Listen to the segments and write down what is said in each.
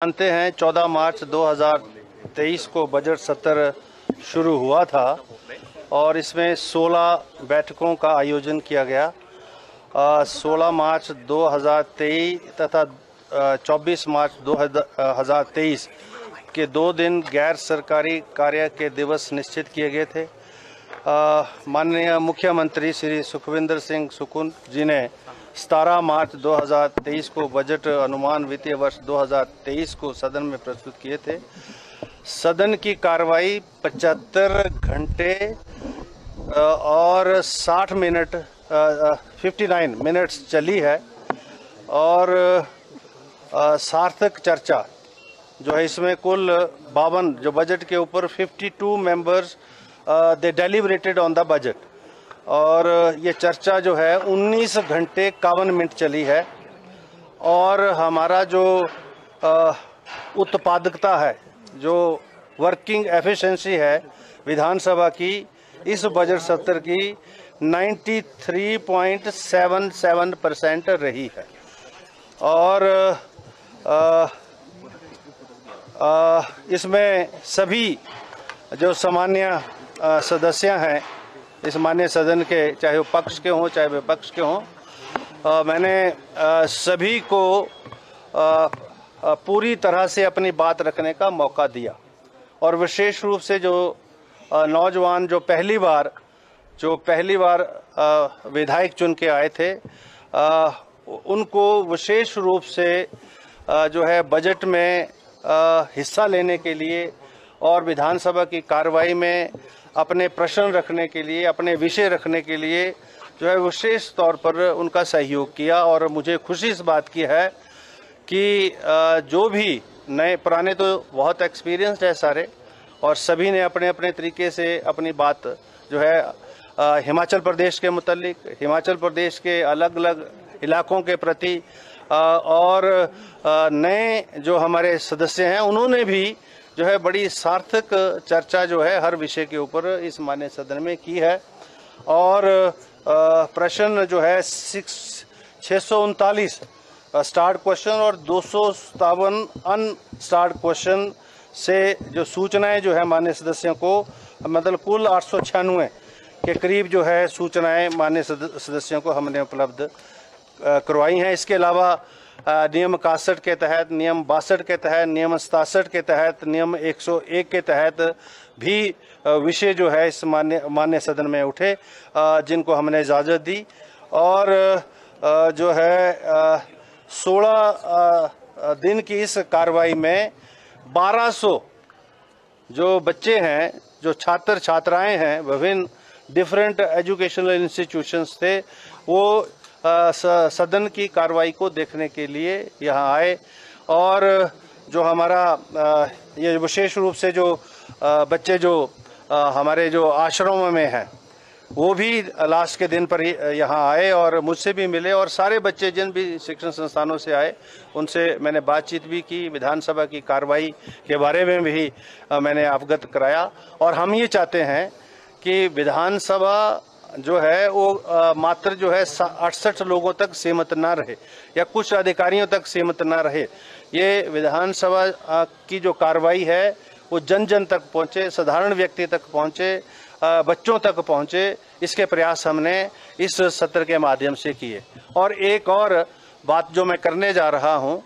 जानते हैं 14 मार्च 2023 को बजट सत्र शुरू हुआ था और इसमें 16 बैठकों का आयोजन किया गया। 16 मार्च 2023 तथा 24 मार्च 2023 के 2 दिन गैर सरकारी कार्य के दिवस निश्चित किए गए थे। माननीय मुख्यमंत्री श्री सुखविंदर सिंह सुक्खू जी ने 17 मार्च 2023 को बजट अनुमान वित्तीय वर्ष 2023 को सदन में प्रस्तुत किए थे। सदन की कार्रवाई 75 घंटे और 60 मिनट 59 मिनट्स चली है और सार्थक चर्चा जो है इसमें कुल 52 जो बजट के ऊपर 52 members they deliberated on the budget और ये चर्चा जो है 19 घंटे 51 मिनट चली है और हमारा जो उत्पादकता है, जो वर्किंग एफिशिएंसी है विधानसभा की, इस बजट सत्र की 93.77% रही है। और इसमें सभी जो सामान्य सदस्य हैं इस माननीय सदन के, चाहे वो पक्ष के हों चाहे विपक्ष के हों, मैंने सभी को पूरी तरह से अपनी बात रखने का मौका दिया और विशेष रूप से जो नौजवान जो पहली बार विधायक चुन के आए थे, उनको विशेष रूप से जो है बजट में हिस्सा लेने के लिए और विधानसभा की कार्रवाई में अपने प्रश्न रखने के लिए, अपने विषय रखने के लिए जो है विशेष तौर पर उनका सहयोग किया। और मुझे खुशी इस बात की है कि जो भी नए पुराने तो बहुत एक्सपीरियंस्ड है सारे, और सभी ने अपने अपने तरीके से अपनी बात जो है हिमाचल प्रदेश के मुतालिक, हिमाचल प्रदेश के अलग अलग इलाकों के प्रति और नए जो हमारे सदस्य हैं उन्होंने भी जो है बड़ी सार्थक चर्चा जो है हर विषय के ऊपर इस माननीय सदन में की है। और प्रश्न जो है 639 स्टार्ट क्वेश्चन और 257 अनस्टार्ट क्वेश्चन से जो सूचनाएं जो है माननीय सदस्यों को, मतलब कुल 896 के करीब जो है सूचनाएं माननीय सदस्यों को हमने उपलब्ध करवाई हैं। इसके अलावा नियम 61 के तहत, नियम 62 के तहत, नियम 67 के तहत, नियम 101 के तहत भी विषय जो है इस माननीय सदन में उठे, जिनको हमने इजाज़त दी। और जो है 16 दिन की इस कार्रवाई में 1200 जो बच्चे हैं, जो छात्र छात्राएं हैं, विभिन्न डिफरेंट एजुकेशनल इंस्टीट्यूशंस थे, वो सदन की कार्रवाई को देखने के लिए यहाँ आए। और जो हमारा ये विशेष रूप से जो बच्चे जो हमारे जो आश्रमों में हैं वो भी लास्ट के दिन पर ही यहाँ आए और मुझसे भी मिले, और सारे बच्चे जिन भी शिक्षण संस्थानों से आए उनसे मैंने बातचीत भी की, विधानसभा की कार्रवाई के बारे में भी मैंने अवगत कराया। और हम ये चाहते हैं कि विधानसभा जो है वो मात्र जो है 68 लोगों तक सीमित ना रहे या कुछ अधिकारियों तक सीमित ना रहे। ये विधानसभा की जो कार्रवाई है वो जन जन तक पहुँचे, साधारण व्यक्ति तक पहुँचे, बच्चों तक पहुँचे, इसके प्रयास हमने इस सत्र के माध्यम से किए। और एक और बात जो मैं करने जा रहा हूँ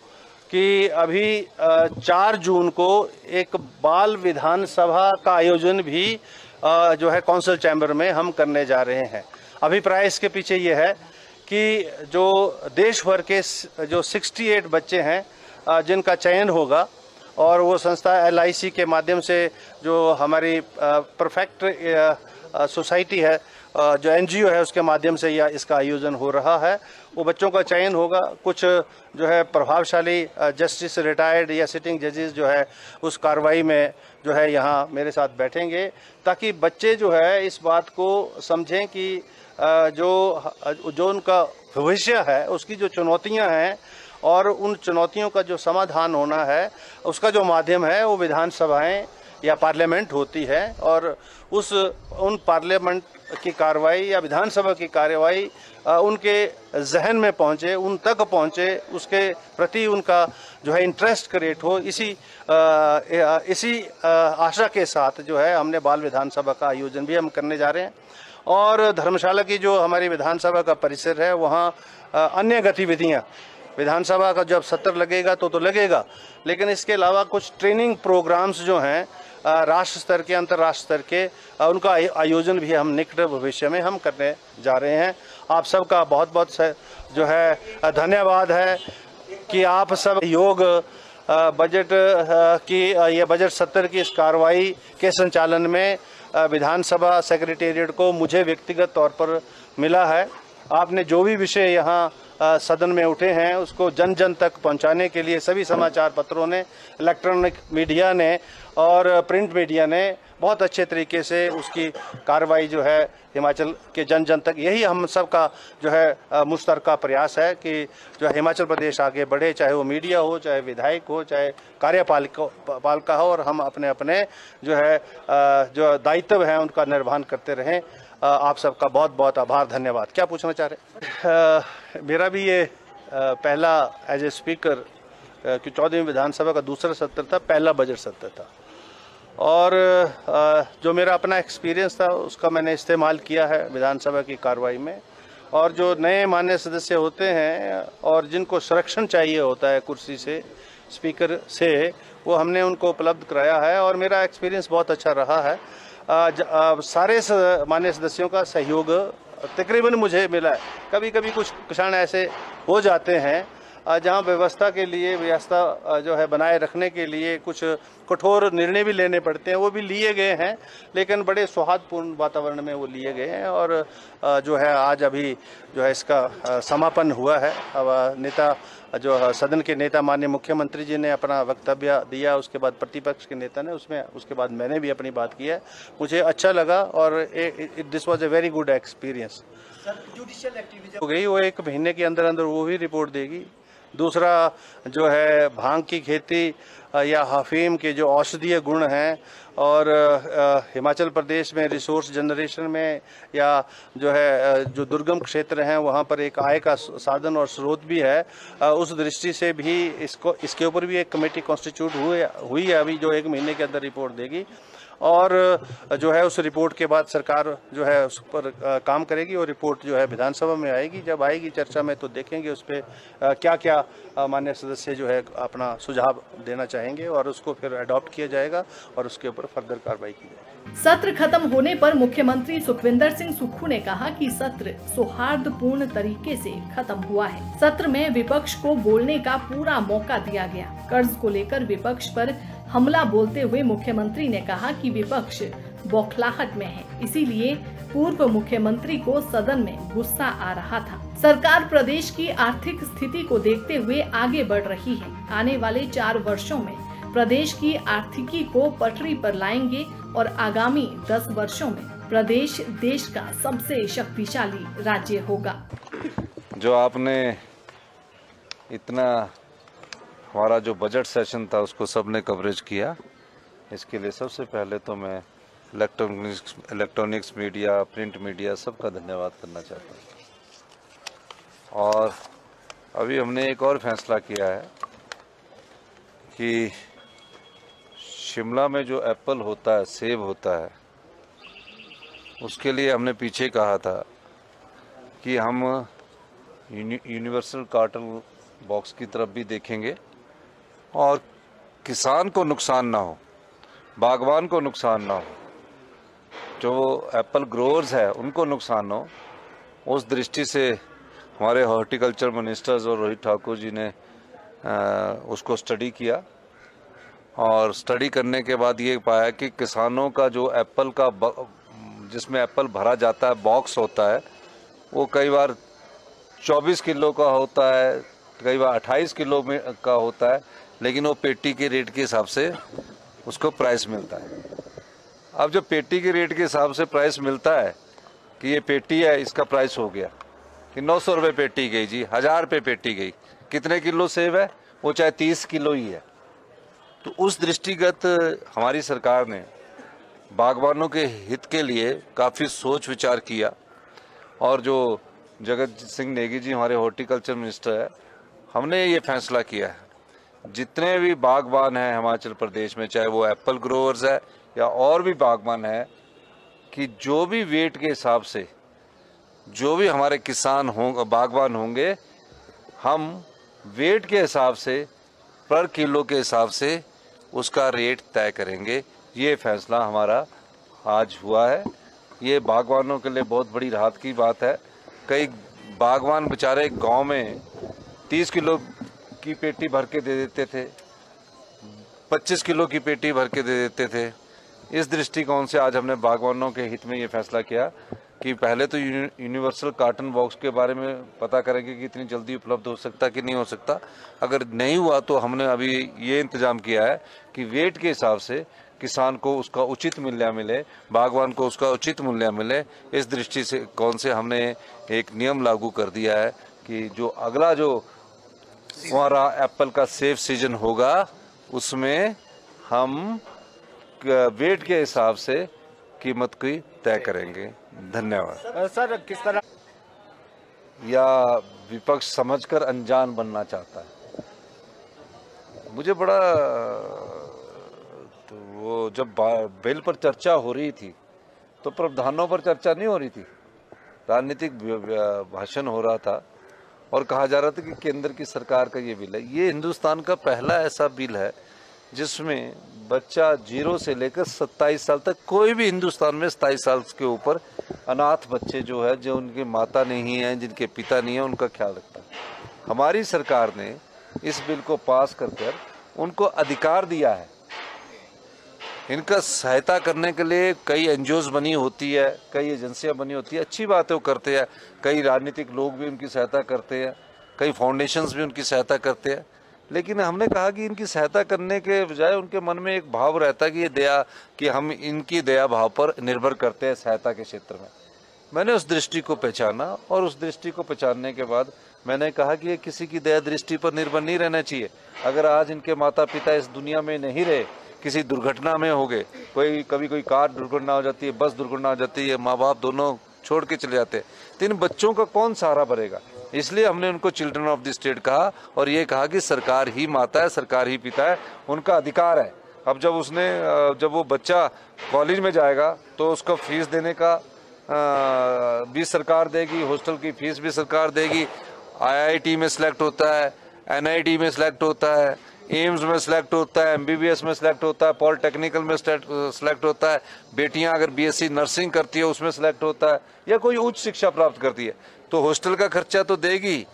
कि अभी 4 जून को एक बाल विधानसभा का आयोजन भी जो है कौंसिल चैम्बर में हम करने जा रहे हैं। अभिप्राय इसके पीछे ये है कि जो देश भर के जो 68 बच्चे हैं जिनका चयन होगा, और वो संस्था LIC के माध्यम से जो हमारी परफेक्ट सोसाइटी है, जो NGO है, उसके माध्यम से यह इसका आयोजन हो रहा है। वो बच्चों का चयन होगा। कुछ जो है प्रभावशाली जस्टिस रिटायर्ड या सिटिंग जजेस जो है उस कार्रवाई में जो है यहाँ मेरे साथ बैठेंगे, ताकि बच्चे जो है इस बात को समझें कि जो उनका भविष्य है, उसकी जो चुनौतियाँ हैं और उन चुनौतियों का जो समाधान होना है, उसका जो माध्यम है वो विधानसभाएं या पार्लियामेंट होती है। और उन पार्लियामेंट की कार्रवाई या विधानसभा की कार्रवाई उनके जहन में पहुंचे, उन तक पहुंचे, उसके प्रति उनका जो है इंटरेस्ट क्रिएट हो, इसी आशा के साथ जो है हमने बाल विधानसभा का आयोजन भी हम करने जा रहे हैं। और धर्मशाला की जो हमारी विधानसभा का परिसर है वहाँ अन्य गतिविधियाँ, विधानसभा का जब सत्र लगेगा तो लगेगा, लेकिन इसके अलावा कुछ ट्रेनिंग प्रोग्राम्स जो हैं राष्ट्र स्तर के, अंतर्राष्ट्रीय स्तर के, उनका आयोजन भी हम निकट भविष्य में हम करने जा रहे हैं। आप सबका बहुत बहुत जो है धन्यवाद है कि आप सब योग बजट की ये बजट सत्र की इस कार्रवाई के संचालन में विधानसभा सेक्रेटेरिएट को मुझे व्यक्तिगत तौर पर मिला है। आपने जो भी विषय यहाँ सदन में उठे हैं उसको जन जन तक पहुंचाने के लिए सभी समाचार पत्रों ने, इलेक्ट्रॉनिक मीडिया ने और प्रिंट मीडिया ने बहुत अच्छे तरीके से उसकी कार्रवाई जो है हिमाचल के जन जन तक, यही हम सब का जो है मुश्तरका प्रयास है कि जो हिमाचल प्रदेश आगे बढ़े, चाहे वो मीडिया हो, चाहे विधायक हो, चाहे कार्यपालिका हो, और हम अपने अपने जो है जो दायित्व हैं उनका निर्वहन करते रहें। आप सबका बहुत बहुत आभार, धन्यवाद। क्या पूछना चाह रहे? मेरा भी ये पहला एज ए स्पीकर कि 14वीं विधानसभा का दूसरा सत्र था, पहला बजट सत्र था, और जो मेरा अपना एक्सपीरियंस था उसका मैंने इस्तेमाल किया है विधानसभा की कार्रवाई में। और जो नए माननीय सदस्य होते हैं और जिनको संरक्षण चाहिए होता है कुर्सी से, स्पीकर से, वो हमने उनको उपलब्ध कराया है और मेरा एक्सपीरियंस बहुत अच्छा रहा है। सारे माननीय सदस्यों का सहयोग तकरीबन मुझे मिला है। कभी कभी कुछ क्षण ऐसे हो जाते हैं जहां व्यवस्था जो है बनाए रखने के लिए कुछ कठोर निर्णय भी लेने पड़ते हैं, वो भी लिए गए हैं, लेकिन बड़े सौहार्दपूर्ण वातावरण में वो लिए गए हैं। और जो है आज अभी जो है इसका समापन हुआ है। अब नेता जो सदन के नेता माननीय मुख्यमंत्री जी ने अपना वक्तव्य दिया, उसके बाद प्रतिपक्ष के नेता ने उसके बाद मैंने भी अपनी बात की है। मुझे अच्छा लगा और this was a very good experience. Judicial activity हो गई, वो 1 महीने के अंदर अंदर वो भी रिपोर्ट देगी। दूसरा जो है भांग की खेती या अफीम के जो औषधीय गुण हैं और हिमाचल प्रदेश में रिसोर्स जनरेशन में या जो है जो दुर्गम क्षेत्र हैं वहाँ पर एक आय का साधन और स्रोत भी है, उस दृष्टि से भी इसके ऊपर भी एक कमेटी कॉन्स्टिट्यूट हुई है अभी, जो 1 महीने के अंदर रिपोर्ट देगी। और जो है उस रिपोर्ट के बाद सरकार जो है उस पर काम करेगी और रिपोर्ट जो है विधानसभा में आएगी। जब आएगी चर्चा में तो देखेंगे उस पर क्या क्या माननीय सदस्य जो है अपना सुझाव देना चाहेंगे और उसको फिर अडॉप्ट किया जाएगा और उसके ऊपर फर्दर कार्रवाई की जाएगी। सत्र खत्म होने पर मुख्यमंत्री सुखविंदर सिंह सुक्खू ने कहा कि सत्र सौहार्दपूर्ण तरीके से खत्म हुआ है। सत्र में विपक्ष को बोलने का पूरा मौका दिया गया। कर्ज को लेकर विपक्ष पर हमला बोलते हुए मुख्यमंत्री ने कहा कि विपक्ष बौखलाहट में है, इसीलिए पूर्व मुख्यमंत्री को सदन में गुस्सा आ रहा था। सरकार प्रदेश की आर्थिक स्थिति को देखते हुए आगे बढ़ रही है। आने वाले 4 वर्षों में प्रदेश की आर्थिकी को पटरी पर लाएंगे और आगामी 10 वर्षों में प्रदेश देश का सबसे शक्तिशाली राज्य होगा। जो आपने इतना हमारा जो बजट सेशन था उसको सबने कवरेज किया, इसके लिए सबसे पहले तो मैं इलेक्ट्रॉनिक्स मीडिया, प्रिंट मीडिया सबका धन्यवाद करना चाहता हूँ। और अभी हमने एक और फैसला किया है कि शिमला में जो एप्पल होता है, सेब होता है, उसके लिए हमने पीछे कहा था कि हम यूनिवर्सल कार्टल बॉक्स की तरफ भी देखेंगे और किसान को नुकसान ना हो, बागवान को नुकसान ना हो, जो एप्पल ग्रोअर्स है उनको नुकसान ना हो, उस दृष्टि से हमारे हॉर्टिकल्चर मिनिस्टर्स और रोहित ठाकुर जी ने उसको स्टडी किया और स्टडी करने के बाद ये पाया कि किसानों का जो एप्पल का जिसमें एप्पल भरा जाता है बॉक्स होता है, वो कई बार 24 किलो का होता है, कई बार 28 किलो में का होता है, लेकिन वो पेटी के रेट के हिसाब से उसको प्राइस मिलता है। अब जब पेटी के रेट के हिसाब से प्राइस मिलता है कि ये पेटी है, इसका प्राइस हो गया कि 900 रुपये पेटी गई जी, 1000 रुपये पेटी गई, कितने किलो सेब है, वो चाहे 30 किलो ही है। तो उस दृष्टिगत हमारी सरकार ने बागवानों के हित के लिए काफ़ी सोच विचार किया और जो जगत सिंह नेगी जी हमारे हॉर्टिकल्चर मिनिस्टर है, हमने ये फैसला किया है जितने भी बागबान हैं हिमाचल प्रदेश में, चाहे वो एप्पल ग्रोवर्स है या और भी बागबान है, कि जो भी वेट के हिसाब से जो भी हमारे किसान होंगे, बागबान होंगे, हम वेट के हिसाब से, पर किलो के हिसाब से उसका रेट तय करेंगे। ये फैसला हमारा आज हुआ है। ये बागवानों के लिए बहुत बड़ी राहत की बात है। कई बागवान बेचारे गांव में 30 किलो की पेटी भर के दे देते थे, 25 किलो की पेटी भर के दे देते थे। इस दृष्टिकोण से आज हमने बागवानों के हित में ये फैसला किया कि पहले तो यूनिवर्सल कार्टन बॉक्स के बारे में पता करेंगे कि इतनी जल्दी उपलब्ध हो सकता कि नहीं हो सकता। अगर नहीं हुआ तो हमने अभी ये इंतजाम किया है कि वेट के हिसाब से किसान को उसका उचित मूल्य मिले, बागवान को उसका उचित मूल्य मिले। इस दृष्टि से कौन से हमने एक नियम लागू कर दिया है कि जो अगला जो हमारा एप्पल का सेफ सीजन होगा उसमें हम वेट के हिसाब से कीमत की तय करेंगे। धन्यवाद। सर, किस तरह या विपक्ष समझकर अनजान बनना चाहता है? मुझे बड़ा, तो वो जब बिल पर चर्चा हो रही थी तो प्रावधानों पर चर्चा नहीं हो रही थी, राजनीतिक भाषण हो रहा था और कहा जा रहा था कि केंद्र की सरकार का ये बिल है। ये हिंदुस्तान का पहला ऐसा बिल है जिसमें बच्चा 0 से लेकर 27 साल तक, कोई भी हिंदुस्तान में 27 साल के ऊपर अनाथ बच्चे जो है, जो उनकी माता नहीं है, जिनके पिता नहीं है, उनका ख्याल रखता है। हमारी सरकार ने इस बिल को पास कर उनको अधिकार दिया है। इनका सहायता करने के लिए कई एनजीओज बनी होती है, कई एजेंसियां बनी होती है, अच्छी बात है, वो करते हैं। कई राजनीतिक लोग भी उनकी सहायता करते हैं, कई फाउंडेशंस भी उनकी सहायता करते हैं। लेकिन हमने कहा कि इनकी सहायता करने के बजाय उनके मन में एक भाव रहता है कि ये दया, कि हम इनकी दया भाव पर निर्भर करते हैं सहायता के क्षेत्र में। मैंने उस दृष्टि को पहचाना और उस दृष्टि को पहचानने के बाद मैंने कहा कि ये किसी की दया दृष्टि पर निर्भर नहीं रहना चाहिए। अगर आज इनके माता पिता इस दुनिया में नहीं रहे, किसी दुर्घटना में हो गए, कभी कोई कार दुर्घटना हो जाती है, बस दुर्घटना हो जाती है, माँ बाप दोनों छोड़ के चले जाते हैं, तो इन बच्चों का कौन सहारा भरेगा? इसलिए हमने उनको चिल्ड्रन ऑफ द स्टेट कहा और ये कहा कि सरकार ही माता है, सरकार ही पिता है, उनका अधिकार है। अब जब वो बच्चा कॉलेज में जाएगा तो उसका फीस देने का भी सरकार देगी, हॉस्टल की फीस भी सरकार देगी। IIT में सिलेक्ट होता है, NIT में सिलेक्ट होता है, एम्स में सिलेक्ट होता है, MBBS में सिलेक्ट होता है, पॉलिटेक्निकल में सिलेक्ट होता है। बेटियां अगर BSc नर्सिंग करती है उसमें सिलेक्ट होता है, या कोई उच्च शिक्षा प्राप्त करती है तो हॉस्टल का खर्चा तो देगी,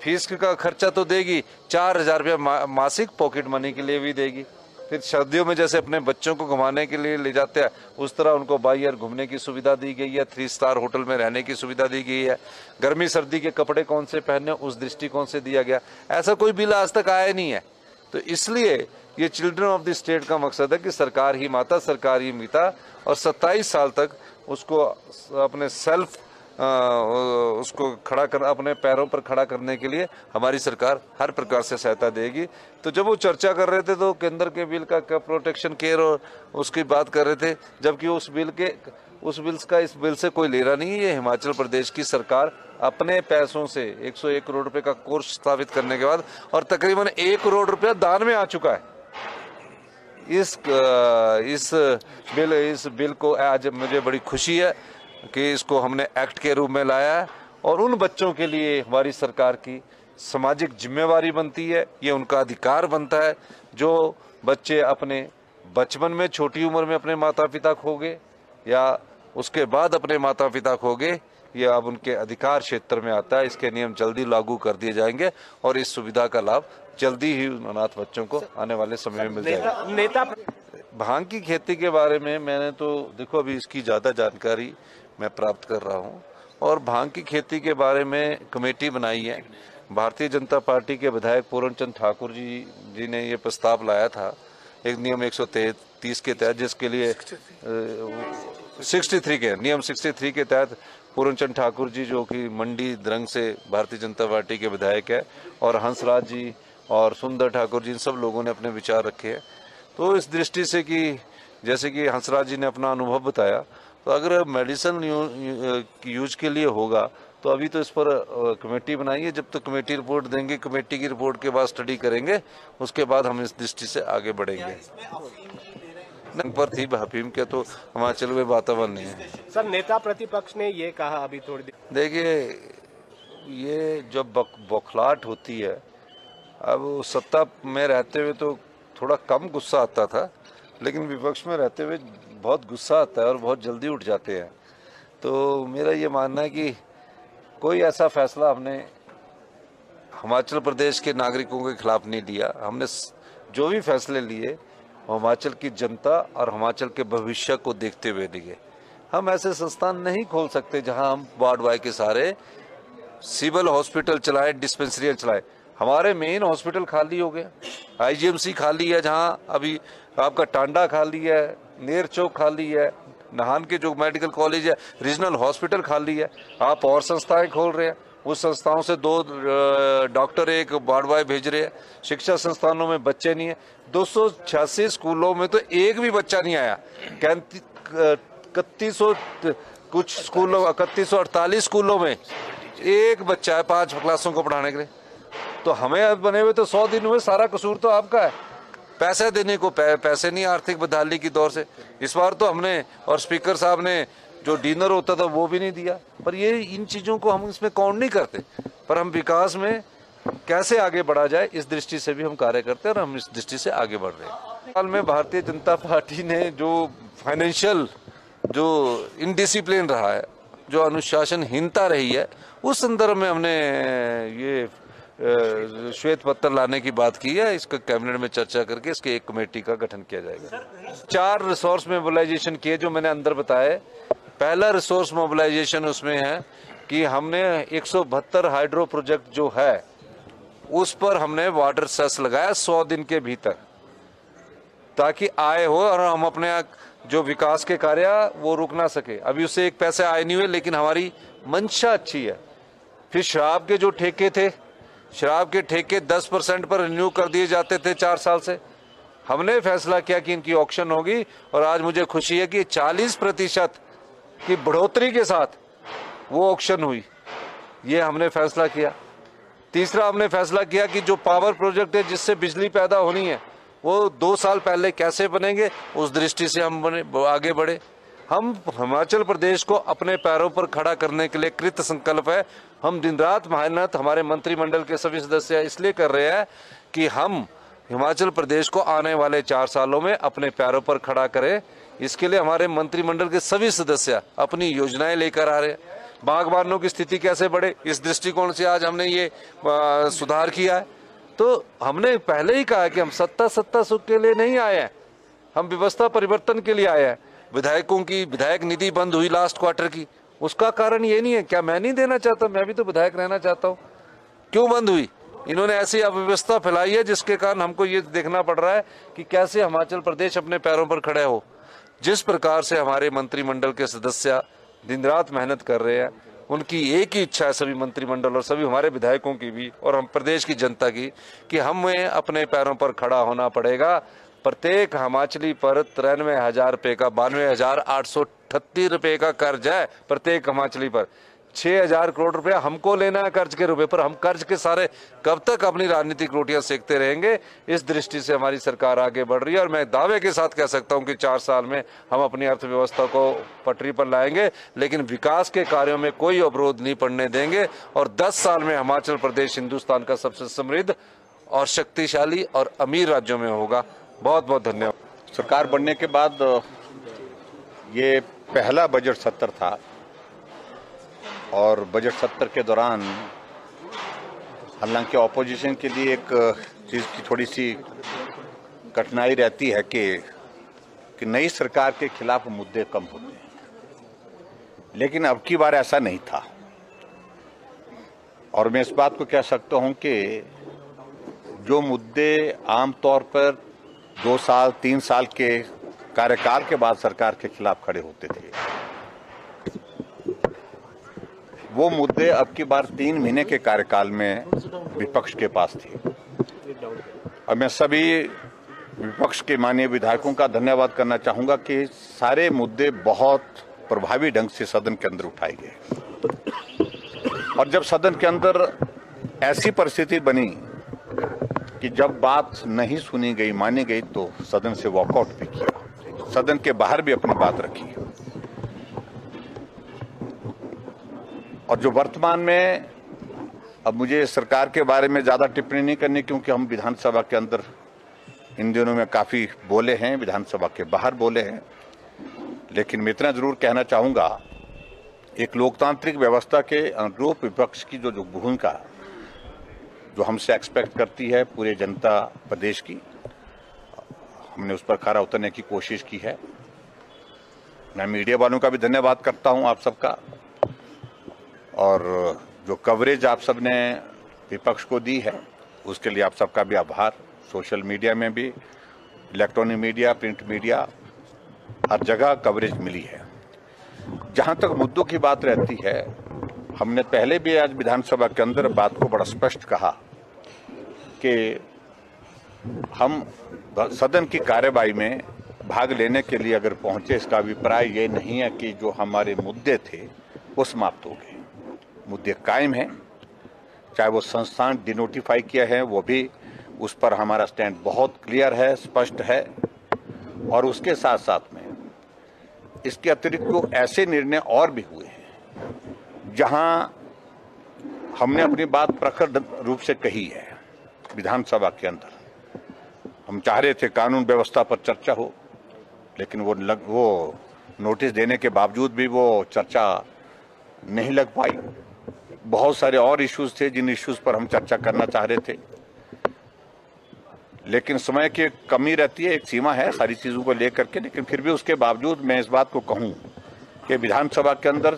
फीस का खर्चा तो देगी, 4000 रुपया मासिक पॉकेट मनी के लिए भी देगी। फिर सर्दियों में जैसे अपने बच्चों को घुमाने के लिए ले जाते हैं, उस तरह उनको बाई एयर घूमने की सुविधा दी गई है, 3 स्टार होटल में रहने की सुविधा दी गई है। गर्मी सर्दी के कपड़े कौन से पहनने, उस दृष्टिकोण से दिया गया। ऐसा कोई बिल आज तक आया नहीं है। तो इसलिए ये चिल्ड्रन ऑफ द स्टेट का मकसद है कि सरकार ही माता, सरकार ही पिता, और 27 साल तक उसको अपने सेल्फ उसको खड़ा कर, अपने पैरों पर खड़ा करने के लिए हमारी सरकार हर प्रकार से सहायता देगी। तो जब वो चर्चा कर रहे थे तो केंद्र के बिल का प्रोटेक्शन केयर और उसकी बात कर रहे थे, जबकि उस बिल का इस बिल से कोई लेना नहीं है। ये हिमाचल प्रदेश की सरकार अपने पैसों से 101 करोड़ रुपए का कोर्स स्थापित करने के बाद, और तकरीबन 1 करोड़ रुपया दान में आ चुका है। इस बिल को आज मुझे बड़ी खुशी है कि इसको हमने एक्ट के रूप में लाया है, और उन बच्चों के लिए हमारी सरकार की सामाजिक जिम्मेवारी बनती है, ये उनका अधिकार बनता है। जो बच्चे अपने बचपन में, छोटी उम्र में अपने माता पिता खो गए या उसके बाद अपने माता पिता खो गए, ये अब उनके अधिकार क्षेत्र में आता है। इसके नियम जल्दी लागू कर दिए जाएंगे और इस सुविधा का लाभ जल्दी ही अनाथ बच्चों को आने वाले समय में मिल जाएगा। भांग की खेती के बारे में मैंने तो देखो अभी इसकी ज़्यादा जानकारी मैं प्राप्त कर रहा हूं, और भांग की खेती के बारे में कमेटी बनाई है। भारतीय जनता पार्टी के विधायक पूर्ण चंद ठाकुर जी ने ये प्रस्ताव लाया था एक नियम 133 के तहत, जिसके लिए 63 के नियम 63 के तहत पूर्ण चंद ठाकुर जी, जो कि मंडी द्रंग से भारतीय जनता पार्टी के विधायक है, और हंसराज जी और सुंदर ठाकुर जी, इन सब लोगों ने अपने विचार रखे हैं। तो इस दृष्टि से कि जैसे कि हंसराज जी ने अपना अनुभव बताया, तो अगर मेडिसिन यूज के लिए होगा तो अभी तो इस पर कमेटी बनाई है। जब तक कमेटी रिपोर्ट देंगे, कमेटी की रिपोर्ट के बाद स्टडी करेंगे, उसके बाद हम इस दृष्टि से आगे बढ़ेंगे। पर थी अफीम के तो हिमाचल में वातावरण नहीं है। सर, नेता प्रतिपक्ष ने ये कहा अभी थोड़ी देर। देखिए, ये जब बौखलाहट होती है, अब सत्ता में रहते हुए तो थोड़ा कम गुस्सा आता था, लेकिन विपक्ष में रहते हुए बहुत गुस्सा आता है और बहुत जल्दी उठ जाते हैं। तो मेरा ये मानना है कि कोई ऐसा फैसला हमने हिमाचल प्रदेश के नागरिकों के खिलाफ नहीं लिया। हमने जो भी फैसले लिए हिमाचल की जनता और हिमाचल के भविष्य को देखते हुए लिए। हम ऐसे संस्थान नहीं खोल सकते जहां हम वार्ड वाई के सारे सिविल हॉस्पिटल चलाएं, डिस्पेंसरियां चलाएं। हमारे मेन हॉस्पिटल खाली हो गया, आईजीएमसी खाली है, जहां अभी आपका टांडा खाली है, नेर चौक खाली है, नाहन के जो मेडिकल कॉलेज है, रीजनल हॉस्पिटल खाली है। आप और संस्थाएं खोल रहे हैं, उस संस्थाओं से 2 डॉक्टर, 1 वार्ड बॉय भेज रहे हैं। शिक्षा संस्थानों में बच्चे नहीं है। 286 स्कूलों में तो एक भी बच्चा नहीं आया। 3100 कुछ स्कूलों, 3148 स्कूलों में एक बच्चा है 5 क्लासों को पढ़ाने के लिए। तो हमें अब बने हुए तो 100 दिन हुए, सारा कसूर तो आपका है। पैसे देने को पैसे नहीं, आर्थिक बदहाली की दौर से। इस बार तो हमने, और स्पीकर साहब ने जो डिनर होता था वो भी नहीं दिया। पर ये इन चीजों को हम इसमें काउंट नहीं करते, पर हम विकास में कैसे आगे बढ़ा जाए इस दृष्टि से भी हम कार्य करते हैं और हम इस दृष्टि से आगे बढ़ रहे हैं। हाल में भारतीय जनता पार्टी ने जो फाइनेंशियल जो इनडिसिप्लिन रहा है, जो अनुशासनहीनता रही है, उस संदर्भ में हमने ये श्वेत पत्र लाने की बात की है। इसका कैबिनेट में चर्चा करके इसके एक कमेटी का गठन किया जाएगा। 4 रिसोर्स मोबिलाइजेशन किए जो मैंने अंदर बताए। पहला रिसोर्स मोबिलाइजेशन उसमें है कि हमने 172 हाइड्रो प्रोजेक्ट जो है उस पर हमने वाटर सेस लगाया 100 दिन के भीतर, ताकि आय हो और हम अपने जो विकास के कार्य वो रुक ना सके। अभी उससे एक पैसे आए नहीं हुए, लेकिन हमारी मंशा अच्छी है। फिर शराब के जो ठेके थे, शराब के ठेके 10% पर रिन्यू कर दिए जाते थे 4 साल से। हमने फैसला किया कि इनकी ऑक्शन होगी और आज मुझे खुशी है कि 40% की बढ़ोतरी के साथ वो ऑक्शन हुई। ये हमने फैसला किया। तीसरा हमने फैसला किया कि जो पावर प्रोजेक्ट है जिससे बिजली पैदा होनी है वो 2 साल पहले कैसे बनेंगे, उस दृष्टि से हम आगे बढ़े। हम हिमाचल प्रदेश को अपने पैरों पर खड़ा करने के लिए कृत संकल्प है। हम दिन रात मेहनत हमारे मंत्रिमंडल के सभी सदस्य इसलिए कर रहे हैं कि हम हिमाचल प्रदेश को आने वाले 4 सालों में अपने पैरों पर खड़ा करें। इसके लिए हमारे मंत्रिमंडल के सभी सदस्य अपनी योजनाएं लेकर आ रहे हैं। बागबानों की स्थिति कैसे बढ़े, इस दृष्टिकोण से आज हमने ये सुधार किया है। तो हमने पहले ही कहा कि हम सत्ता सुख के लिए नहीं आए हैं, हम व्यवस्था परिवर्तन के लिए आए हैं। विधायकों की विधायक निधि बंद हुई लास्ट क्वार्टर की, उसका कारण ये नहीं है क्या मैं नहीं देना चाहता, मैं भी तो विधायक रहना चाहता हूँ। क्यों बंद हुई? इन्होंने ऐसी अव्यवस्था फैलाई है जिसके कारण हमको ये देखना पड़ रहा है कि कैसे हिमाचल प्रदेश अपने पैरों पर खड़े हो। जिस प्रकार से हमारे मंत्रिमंडल के सदस्य दिन रात मेहनत कर रहे हैं, उनकी एक ही इच्छा है, सभी मंत्रिमंडल और सभी हमारे विधायकों की भी और हम प्रदेश की जनता की, कि हमें अपने पैरों पर खड़ा होना पड़ेगा। प्रत्येक हिमाचली पर 93,000 रुपये का 92,838 रुपये का कर्ज है। प्रत्येक हिमाचली पर 6,000 करोड़ रुपया हमको लेना है कर्ज के रूप में। पर हम कर्ज के सारे कब तक अपनी राजनीतिक रोटियां सेकते रहेंगे? इस दृष्टि से हमारी सरकार आगे बढ़ रही है और मैं दावे के साथ कह सकता हूं कि 4 साल में हम अपनी अर्थव्यवस्था को पटरी पर लाएंगे, लेकिन विकास के कार्यों में कोई अवरोध नहीं पड़ने देंगे। और 10 साल में हिमाचल प्रदेश हिंदुस्तान का सबसे समृद्ध और शक्तिशाली और अमीर राज्यों में होगा। बहुत बहुत धन्यवाद। सरकार बनने के बाद ये पहला बजट सत्र था और बजट सत्र के दौरान हालांकि ऑपोजिशन के लिए एक चीज़ की थोड़ी सी कठिनाई रहती है कि नई सरकार के खिलाफ मुद्दे कम होते हैं, लेकिन अब की बार ऐसा नहीं था। और मैं इस बात को कह सकता हूं कि जो मुद्दे आमतौर पर 2 साल 3 साल के कार्यकाल के बाद सरकार के खिलाफ खड़े होते थे, वो मुद्दे अब की बार 3 महीने के कार्यकाल में विपक्ष के पास थे। और मैं सभी विपक्ष के माननीय विधायकों का धन्यवाद करना चाहूंगा कि सारे मुद्दे बहुत प्रभावी ढंग से सदन के अंदर उठाए गए। और जब सदन के अंदर ऐसी परिस्थिति बनी कि जब बात नहीं सुनी गई, मानी गई, तो सदन से वॉकआउट भी किया, सदन के बाहर भी अपनी बात रखी। और जो वर्तमान में, अब मुझे सरकार के बारे में ज्यादा टिप्पणी नहीं करनी, क्योंकि हम विधानसभा के अंदर इन दिनों में काफी बोले हैं, विधानसभा के बाहर बोले हैं, लेकिन मैं इतना जरूर कहना चाहूंगा, एक लोकतांत्रिक व्यवस्था के अनुरूप विपक्ष की जो भूमिका जो हमसे एक्सपेक्ट करती है पूरे जनता प्रदेश की, हमने उस पर खरा उतरने की कोशिश की है। मैं मीडिया वालों का भी धन्यवाद करता हूं आप सबका, और जो कवरेज आप सबने विपक्ष को दी है उसके लिए आप सबका भी आभार। सोशल मीडिया में भी, इलेक्ट्रॉनिक मीडिया, प्रिंट मीडिया, हर जगह कवरेज मिली है। जहां तक मुद्दों की बात रहती है, हमने पहले भी आज विधानसभा के अंदर बात को बड़ा स्पष्ट कहा कि हम सदन की कार्यवाही में भाग लेने के लिए अगर पहुंचे, इसका अभिप्राय ये नहीं है कि जो हमारे मुद्दे थे वो समाप्त हो गए। मुद्दे कायम हैं, चाहे वो संस्थान डिनोटिफाई किया है, वो भी उस पर हमारा स्टैंड बहुत क्लियर है, स्पष्ट है। और उसके साथ साथ में इसके अतिरिक्त जो ऐसे निर्णय और भी हुए हैं जहां हमने अपनी बात प्रखर रूप से कही है विधानसभा के अंदर। हम चाह रहे थे कानून व्यवस्था पर चर्चा हो, लेकिन वो नोटिस देने के बावजूद भी वो चर्चा नहीं लग पाई। बहुत सारे और इश्यूज थे जिन इश्यूज पर हम चर्चा करना चाह रहे थे, लेकिन समय की कमी रहती है, एक सीमा है सारी चीजों को लेकर के। लेकिन फिर भी उसके बावजूद मैं इस बात को कहूं कि विधानसभा के अंदर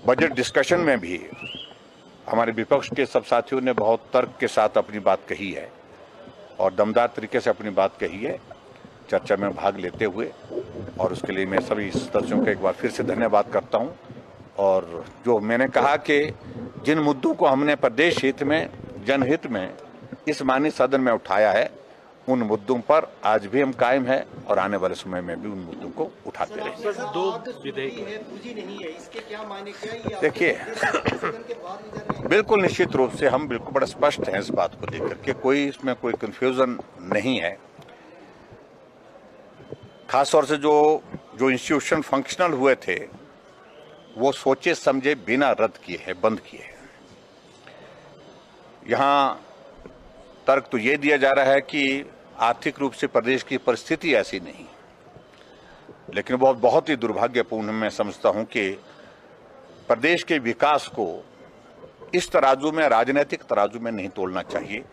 बजट डिस्कशन में भी हमारे विपक्ष के सब साथियों ने बहुत तर्क के साथ अपनी बात कही है और दमदार तरीके से अपनी बात कही है चर्चा में भाग लेते हुए, और उसके लिए मैं सभी सदस्यों का एक बार फिर से धन्यवाद करता हूं। और जो मैंने कहा कि जिन मुद्दों को हमने प्रदेश हित में, जनहित में इस माननीय सदन में उठाया है, उन मुद्दों पर आज भी हम कायम है और आने वाले समय में भी उन मुद्दों को उठाते रहेंगे। देखिए, बिल्कुल निश्चित रूप से हम बिल्कुल बड़ा स्पष्ट हैं इस बात को लेकर के, कोई इसमें कोई कंफ्यूजन नहीं है। खासतौर से जो इंस्टीट्यूशन फंक्शनल हुए थे वो सोचे समझे बिना रद्द किए हैं, बंद किए हैं। यहां तर्क तो ये दिया जा रहा है कि आर्थिक रूप से प्रदेश की परिस्थिति ऐसी नहीं, लेकिन बहुत ही दुर्भाग्यपूर्ण मैं समझता हूं कि प्रदेश के विकास को इस तराजू में, राजनीतिक तराजू में नहीं तोलना चाहिए।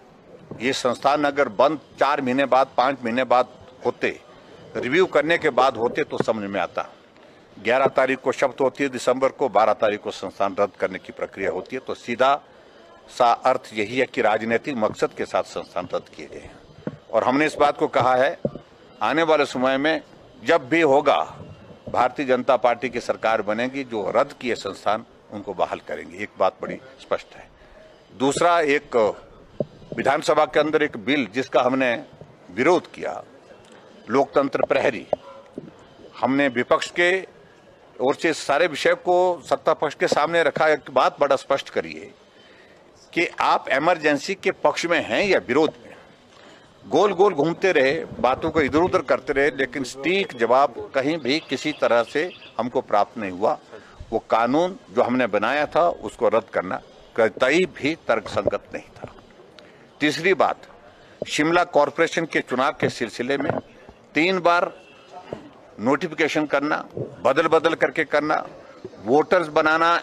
ये संस्थान अगर बंद 4 महीने बाद, 5 महीने बाद होते, रिव्यू करने के बाद होते तो समझ में आता। 11 तारीख को शपथ होती है दिसंबर को, 12 तारीख को संस्थान रद्द करने की प्रक्रिया होती है, तो सीधा सा अर्थ यही है कि राजनीतिक मकसद के साथ संस्थान रद्द किए गए हैं। और हमने इस बात को कहा है, आने वाले समय में जब भी होगा भारतीय जनता पार्टी की सरकार बनेगी, जो रद्द किए संस्थान उनको बहाल करेंगे। एक बात बड़ी स्पष्ट है। दूसरा, एक विधानसभा के अंदर एक बिल जिसका हमने विरोध किया, लोकतंत्र प्रहरी, हमने विपक्ष के ओर से सारे विषय को सत्ता पक्ष के सामने रखा। एक बात बड़ा स्पष्ट करिए कि आप इमरजेंसी के पक्ष में हैं या विरोध में। गोल गोल घूमते रहे, बातों को इधर उधर करते रहे, लेकिन सटीक जवाब कहीं भी किसी तरह से हमको प्राप्त नहीं हुआ। वो कानून जो हमने बनाया था उसको रद्द करना कतई भी तर्कसंगत नहीं था। तीसरी बात, शिमला कॉरपोरेशन के चुनाव के सिलसिले में 3 बार नोटिफिकेशन करना, बदल बदल करके करना, वोटर्स बनाना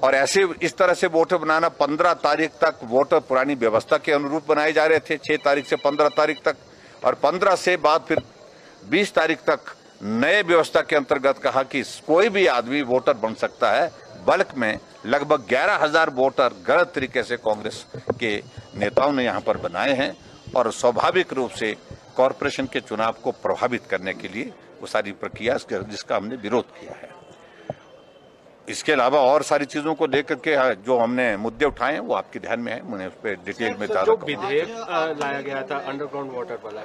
और ऐसे इस तरह से वोटर बनाना। 15 तारीख तक वोटर पुरानी व्यवस्था के अनुरूप बनाए जा रहे थे, 6 तारीख से 15 तारीख तक, और 15 से बाद फिर 20 तारीख तक नए व्यवस्था के अंतर्गत कहा कि कोई भी आदमी वोटर बन सकता है। बल्क में लगभग 11,000 वोटर गलत तरीके से कांग्रेस के नेताओं ने यहाँ पर बनाए हैं, और स्वाभाविक रूप से कॉरपोरेशन के चुनाव को प्रभावित करने के लिए वो सारी प्रक्रिया जिसका हमने विरोध किया है। इसके अलावा और सारी चीजों को लेकर के जो हमने मुद्दे उठाए हैं वो आपके ध्यान में है, मैंने उस पर डिटेल में जो विधेयक लाया गया था अंडरग्राउंड वाटर वाला,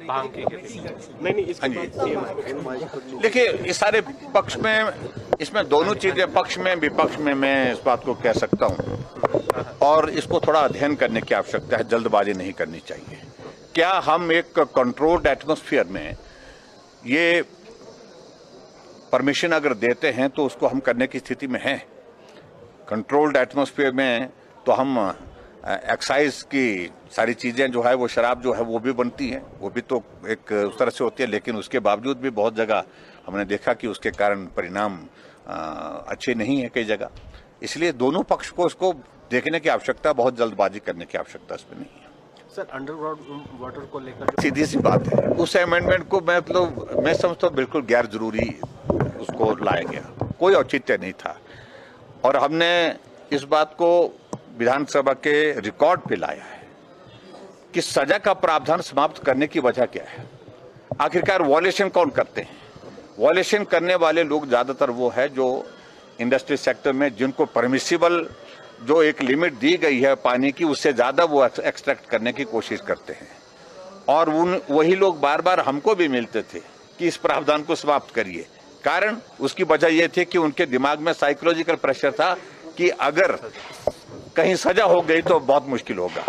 भांग की नहीं देखिए, इस सारे पक्ष में, इसमें दोनों चीजें, पक्ष में विपक्ष में मैं इस बात को कह सकता हूं, और इसको थोड़ा अध्ययन करने की आवश्यकता है, जल्दबाजी नहीं करनी चाहिए। क्या हम एक कंट्रोल्ड एटमॉस्फेयर में ये परमिशन अगर देते हैं तो उसको हम करने की स्थिति में हैं? कंट्रोल्ड एटमॉस्फेयर में तो हम एक्साइज की सारी चीजें जो है, वो शराब जो है वो भी बनती है, वो भी तो एक उस तरह से होती है, लेकिन उसके बावजूद भी बहुत जगह हमने देखा कि उसके कारण परिणाम अच्छे नहीं है कई जगह। इसलिए दोनों पक्ष को उसको देखने की आवश्यकता, बहुत जल्दबाजी करने की आवश्यकता इसमें नहीं है। सर, अंडरग्राउंड वाटर को लेकर सीधी सी बात है, उस अमेंडमेंट को मैं समझता हूँ बिल्कुल गैर जरूरी उसको लाया गया, कोई औचित्य नहीं था, और हमने इस बात को विधानसभा के रिकॉर्ड पे लाया है कि सजा का प्रावधान समाप्त करने की वजह क्या है। आखिरकार वॉयलेशन कौन करते हैं? वॉयलेशन करने वाले लोग ज्यादातर वो है जो इंडस्ट्री सेक्टर में, जिनको परमिसिबल जो एक लिमिट दी गई है पानी की, उससे ज्यादा वो एक्सट्रैक्ट करने की कोशिश करते हैं, और वही लोग बार बार हमको भी मिलते थे कि इस प्रावधान को समाप्त करिए। कारण उसकी वजह यह थी कि उनके दिमाग में साइकोलॉजिकल प्रेशर था कि अगर कहीं सजा हो गई तो बहुत मुश्किल होगा,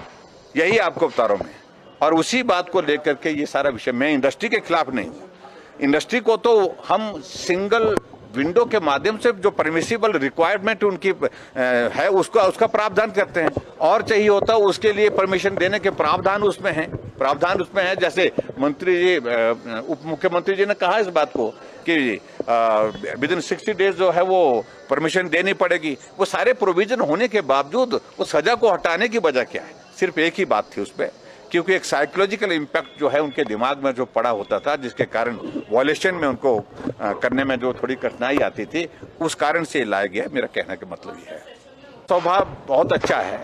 यही आपको बता रहा हूं मैं। और उसी बात को लेकर के ये सारा विषय, मैं इंडस्ट्री के खिलाफ नहीं हूं, इंडस्ट्री को तो हम सिंगल विंडो के माध्यम से जो परमिसिबल रिक्वायरमेंट उनकी है उसका प्रावधान करते हैं, और चाहिए होता है उसके लिए परमिशन देने के प्रावधान उसमें है। जैसे मंत्री जी, उप मुख्यमंत्री जी ने कहा इस बात को कि विद इन 60 डेज जो है वो परमिशन देनी पड़ेगी। वो सारे प्रोविजन होने के बावजूद वो सजा को हटाने की वजह क्या है? सिर्फ एक ही बात थी उस पर, क्योंकि एक साइकोलॉजिकल इम्पैक्ट जो है उनके दिमाग में जो पड़ा होता था, जिसके कारण वॉयलेशन में उनको करने में जो थोड़ी कठिनाई आती थी, उस कारण से लाया गया। मेरा कहने का मतलब ये है, स्वभाव बहुत अच्छा है,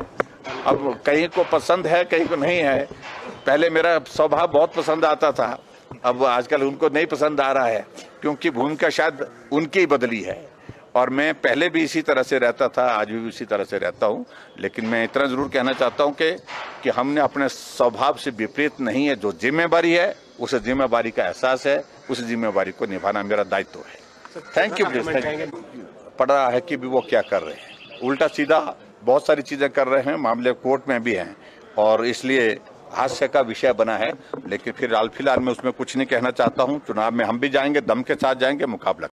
अब कहीं को पसंद है कहीं को नहीं है। पहले मेरा स्वभाव बहुत पसंद आता था, अब आजकल उनको नहीं पसंद आ रहा है, क्योंकि भूमिका शायद उनकी ही बदली है, और मैं पहले भी इसी तरह से रहता था, आज भी इसी तरह से रहता हूं। लेकिन मैं इतना जरूर कहना चाहता हूं कि हमने अपने स्वभाव से विपरीत नहीं है, जो जिम्मेवारी है उस जिम्मेवारी का एहसास है, उस जिम्मेवारी को निभाना मेरा दायित्व है। Thank you. पड़ रहा है कि भी वो क्या कर रहे हैं, उल्टा सीधा बहुत सारी चीजें कर रहे हैं, मामले कोर्ट में भी हैं, और इसलिए हास्य का विषय बना है। लेकिन फिलहाल मैं उसमें कुछ नहीं कहना चाहता हूं। चुनाव में हम भी जाएंगे, दम के साथ जाएंगे, मुकाबला